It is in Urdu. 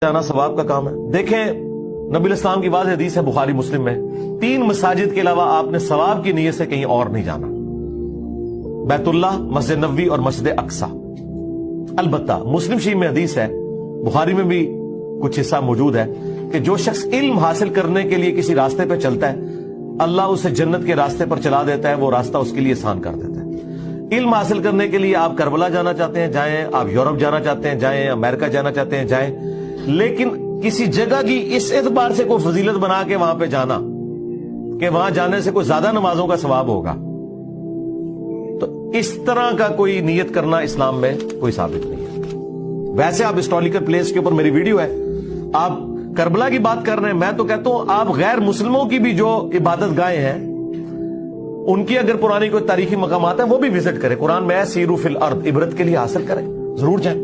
جانا ثواب کا کام ہے۔ دیکھیں نبی الاسلام کی واضح حدیث ہے بخاری مسلم میں، 3 مساجد کے علاوہ آپ نے ثواب کی نیت سے کہیں اور نہیں جانا، بیت اللہ، مسجد نبوی اور مسجد اقصی۔ البتہ مسلم شریف میں حدیث ہے، بخاری میں بھی کچھ حصہ موجود ہے کہ جو شخص علم حاصل کرنے کے لیے کسی راستے پہ چلتا ہے اللہ اسے جنت کے راستے پر چلا دیتا ہے، وہ راستہ اس کے لیے آسان کر دیتا ہے۔ علم حاصل کرنے کے لیے آپ کربلا جانا چاہتے ہیں جائیں، آپ یورپ جانا چاہتے ہیں جائیں، امریکہ جانا چاہتے ہیں جائیں، لیکن کسی جگہ کی اس اعتبار سے کوئی فضیلت بنا کے وہاں پہ جانا کہ وہاں جانے سے کوئی زیادہ نمازوں کا ثواب ہوگا، تو اس طرح کا کوئی نیت کرنا اسلام میں کوئی ثابت نہیں ہے۔ ویسے آپ ہسٹوریکل پلیس کے اوپر میری ویڈیو ہے، آپ کربلا کی بات کر رہے ہیں، میں تو کہتا ہوں آپ غیر مسلموں کی بھی جو عبادت گاہیں ہیں ان کی اگر پرانی کوئی تاریخی مقامات ہیں وہ بھی وزٹ کریں۔ قرآن میں ہے سیروا فی الارض، عبرت کے لیے حاصل کریں، ضرور جائیں۔